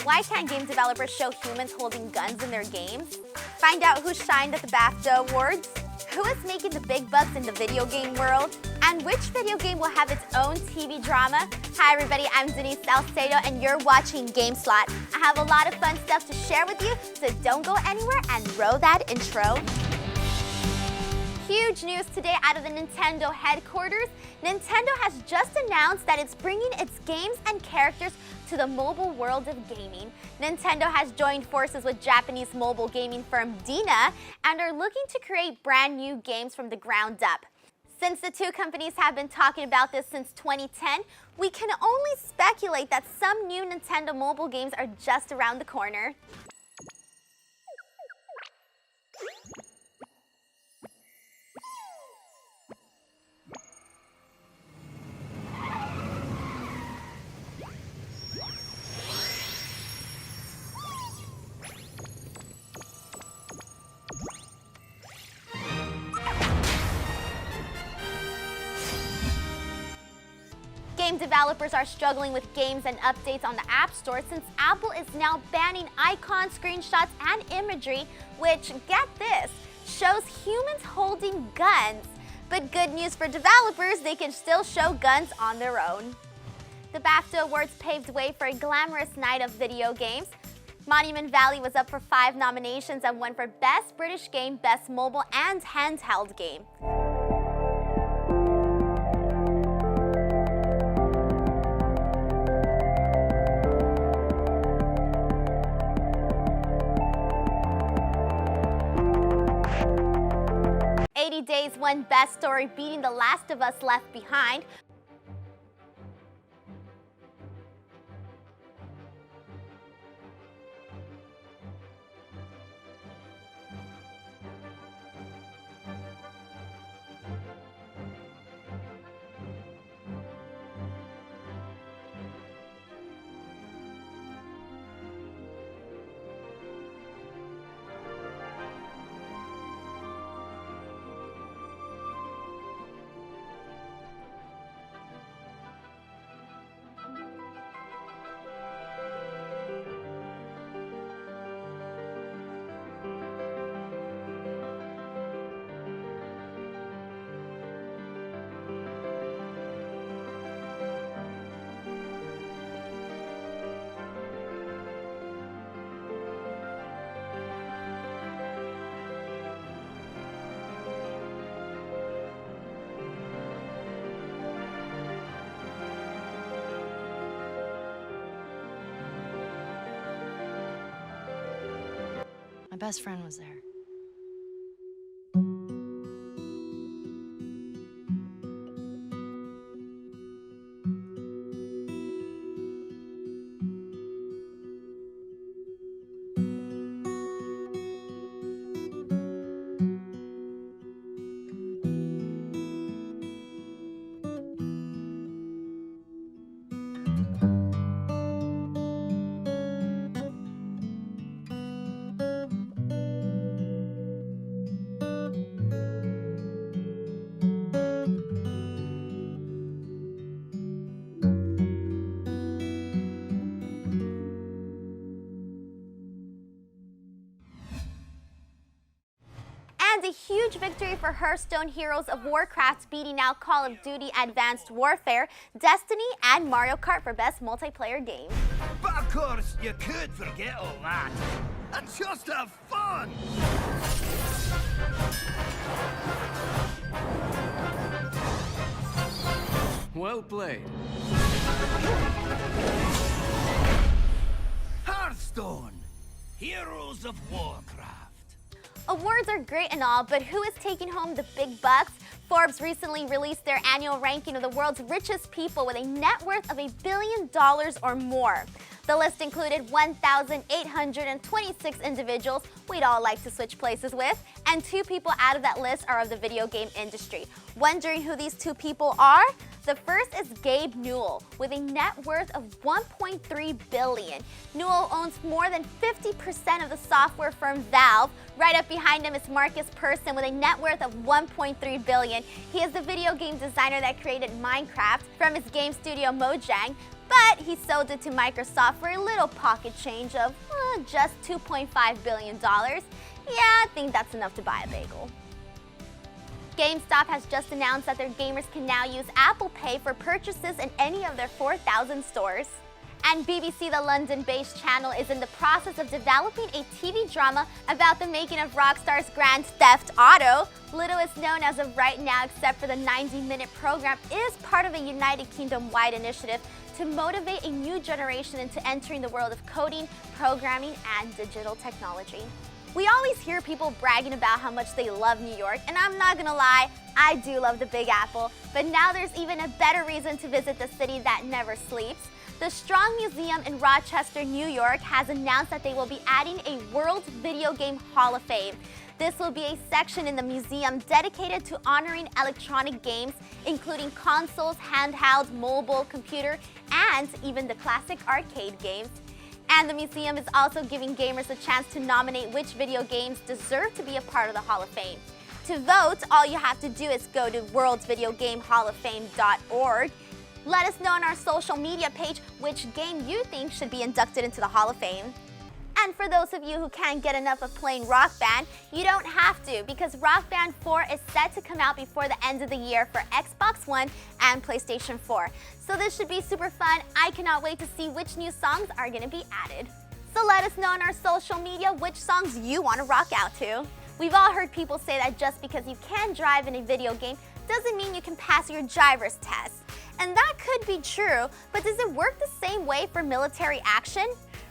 Why can't game developers show humans holding guns in their games? Find out who shined at the BAFTA Awards, who is making the big bucks in the video game world, and which video game will have its own TV drama. Hi everybody, I'm Denise Salcedo and you're watching GameSlot. I have a lot of fun stuff to share with you, so don't go anywhere and roll that intro. Huge news today out of the Nintendo headquarters. Nintendo has just announced that it's bringing its games and characters to the mobile world of gaming. Nintendo has joined forces with Japanese mobile gaming firm Dina and are looking to create brand new games from the ground up. Since the two companies have been talking about this since 2010, we can only speculate that some new Nintendo mobile games are just around the corner. Game developers are struggling with games and updates on the App Store since Apple is now banning icons, screenshots, and imagery, which, get this, shows humans holding guns. But good news for developers, they can still show guns on their own. The BAFTA Awards paved way for a glamorous night of video games. Monument Valley was up for 5 nominations and won for Best British Game, Best Mobile, and Handheld Game. Days won Best Story, beating The Last of Us Left Behind. My best friend was there. And a huge victory for Hearthstone Heroes of Warcraft, beating out Call of Duty Advanced Warfare, Destiny, and Mario Kart for Best Multiplayer Game. But of course, you could forget all that and just have fun! Well played. Hearthstone, Heroes of Warcraft. Awards are great and all, but who is taking home the big bucks? Forbes recently released their annual ranking of the world's richest people with a net worth of $1 billion or more. The list included 1,826 individuals we'd all like to switch places with, and 2 people out of that list are of the video game industry. Wondering who these 2 people are? The first is Gabe Newell, with a net worth of $1.3 billion. Newell owns more than 50% of the software firm Valve. Right up behind him is Marcus Persson with a net worth of $1.3 billion. He is the video game designer that created Minecraft from his game studio Mojang. But he sold it to Microsoft for a little pocket change of just $2.5 billion. Yeah, I think that's enough to buy a bagel. GameStop has just announced that their gamers can now use Apple Pay for purchases in any of their 4,000 stores. And BBC, the London-based channel, is in the process of developing a TV drama about the making of Rockstar's Grand Theft Auto. Little is known as of right now, except for the 90-minute program is part of a United Kingdom-wide initiative to motivate a new generation into entering the world of coding, programming, and digital technology. We always hear people bragging about how much they love New York, and I'm not gonna lie, I do love the Big Apple, but now there's even a better reason to visit the city that never sleeps. The Strong Museum in Rochester, New York has announced that they will be adding a World Video Game Hall of Fame. This will be a section in the museum dedicated to honoring electronic games, including consoles, handhelds, mobile, computer, and even the classic arcade games. And the museum is also giving gamers a chance to nominate which video games deserve to be a part of the Hall of Fame. To vote, all you have to do is go to worldsvideogamehalloffame.org. Let us know on our social media page which game you think should be inducted into the Hall of Fame. And for those of you who can't get enough of playing Rock Band, you don't have to, because Rock Band 4 is set to come out before the end of the year for Xbox One and PlayStation 4. So this should be super fun. I cannot wait to see which new songs are going to be added. So let us know on our social media which songs you want to rock out to. We've all heard people say that just because you can drive in a video game doesn't mean you can pass your driver's test. And that could be true, but does it work the same way for military action?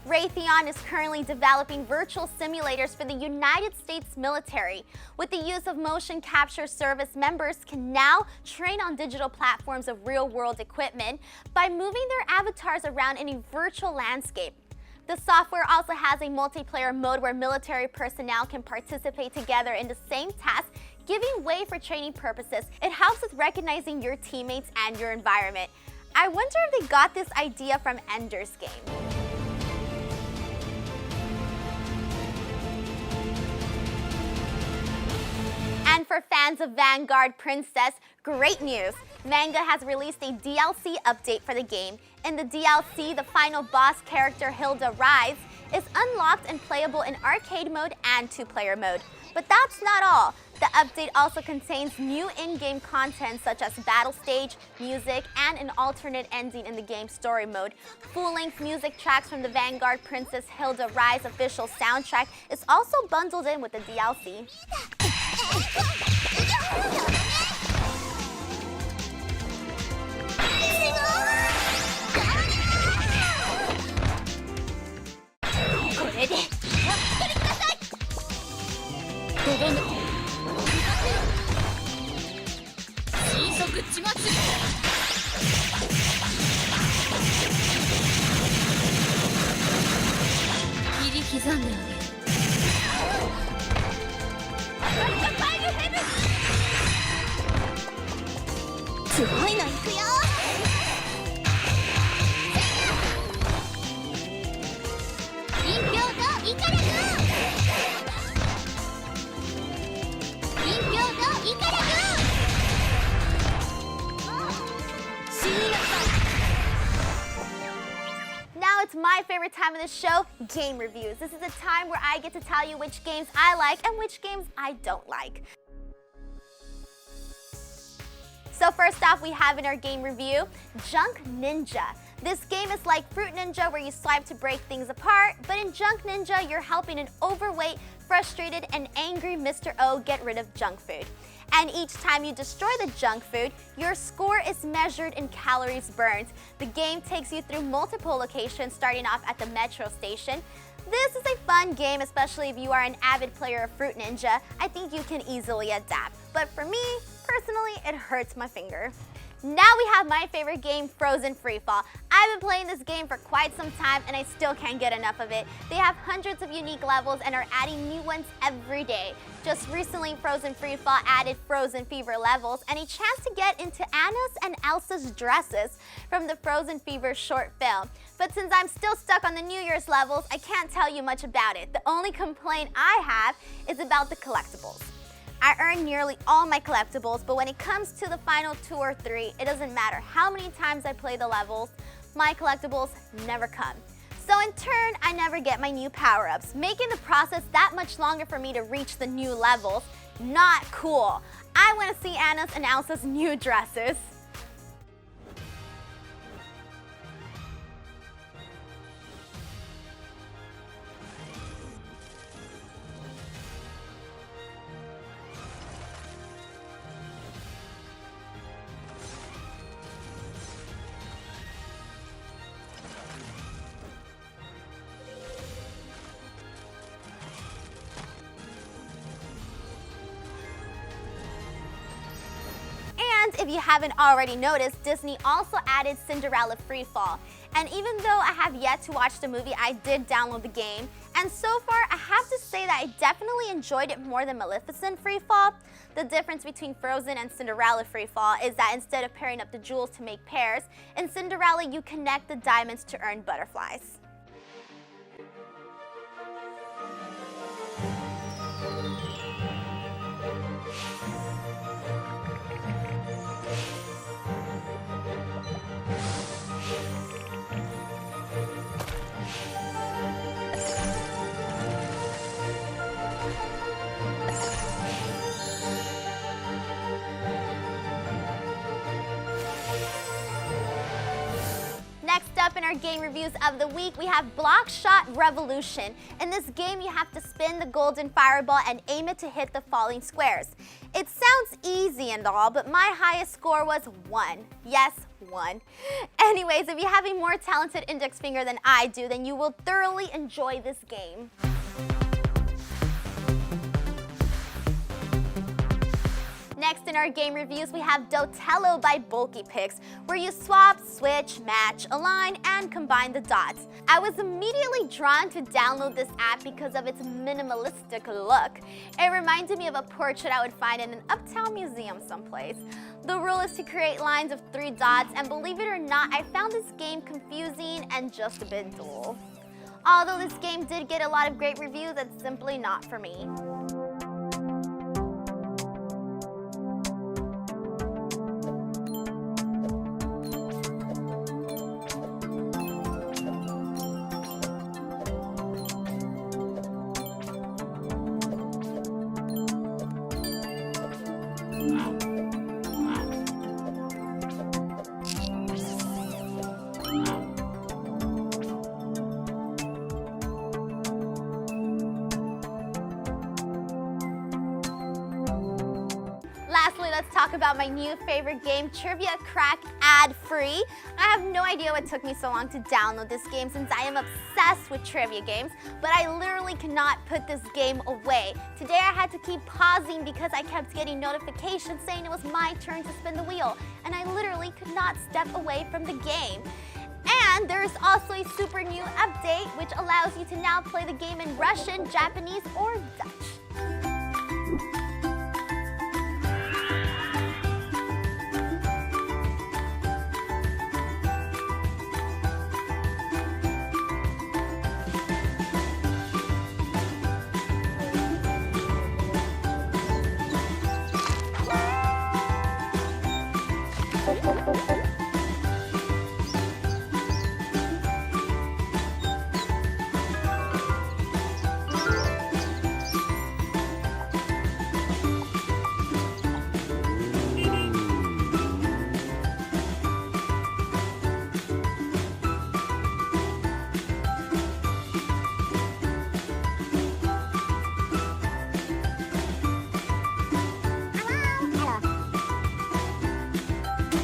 Raytheon is currently developing virtual simulators for the United States military. With the use of motion capture service, members can now train on digital platforms of real-world equipment by moving their avatars around in a virtual landscape. The software also has a multiplayer mode where military personnel can participate together in the same task, giving way for training purposes. It helps with recognizing your teammates and your environment. I wonder if they got this idea from Ender's Game. And for fans of Vanguard Princess, great news! Manga has released a DLC update for the game. In the DLC, the final boss character Hilda Rise is unlocked and playable in arcade mode and two-player mode. But that's not all. The update also contains new in-game content such as battle stage, music, and an alternate ending in the game's story mode. Full-length music tracks from the Vanguard Princess Hilda Rise official soundtrack is also bundled in with the DLC. Now it's my favorite time of the show, game reviews. This is a time where I get to tell you which games I like and which games I don't like. So first off, we have in our game review, Junk Ninja. This game is like Fruit Ninja where you swipe to break things apart, but in Junk Ninja, you're helping an overweight, frustrated, and angry Mr. O get rid of junk food. And each time you destroy the junk food, your score is measured in calories burned. The game takes you through multiple locations, starting off at the metro station. This is a fun game, especially if you are an avid player of Fruit Ninja. I think you can easily adapt. But for me, personally, it hurts my finger. Now we have my favorite game, Frozen Freefall. I've been playing this game for quite some time and I still can't get enough of it. They have hundreds of unique levels and are adding new ones every day. Just recently, Frozen Freefall added Frozen Fever levels and a chance to get into Anna's and Elsa's dresses from the Frozen Fever short film. But since I'm still stuck on the New Year's levels, I can't tell you much about it. The only complaint I have is about the collectibles. I earned nearly all my collectibles, but when it comes to the final 2 or 3, it doesn't matter how many times I play the levels. my collectibles never come. So in turn, I never get my new power-ups, making the process that much longer for me to reach the new levels. Not cool. I want to see Anna's and Elsa's new dresses. And if you haven't already noticed, Disney also added Cinderella Freefall. And even though I have yet to watch the movie, I did download the game. And so far, I have to say that I definitely enjoyed it more than Maleficent Freefall. The difference between Frozen and Cinderella Freefall is that instead of pairing up the jewels to make pairs, in Cinderella you connect the diamonds to earn butterflies. Next up in our game reviews of the week, we have Block Shot Revolution. In this game, you have to spin the golden fireball and aim it to hit the falling squares. It sounds easy and all, but my highest score was 1. Yes, 1. Anyways, if you have a more talented index finger than I do, then you will thoroughly enjoy this game. Next in our game reviews, we have Dotello by Bulky Pix, where you swap, switch, match, align, and combine the dots. I was immediately drawn to download this app because of its minimalistic look. It reminded me of a portrait I would find in an uptown museum someplace. The rule is to create lines of 3 dots, and believe it or not, I found this game confusing and just a bit dull. Although this game did get a lot of great reviews, it's simply not for me. Lastly, let's talk about my new favorite game, Trivia Crack ad-free. I have no idea what took me so long to download this game since I am obsessed with trivia games, but I literally cannot put this game away. Today I had to keep pausing because I kept getting notifications saying it was my turn to spin the wheel, and I literally could not step away from the game. And there's also a super new update which allows you to now play the game in Russian, Japanese, or Dutch.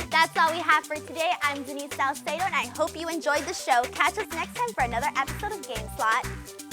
That's all we have for today. I'm Denise Salcedo, and I hope you enjoyed the show. Catch us next time for another episode of Game Slot.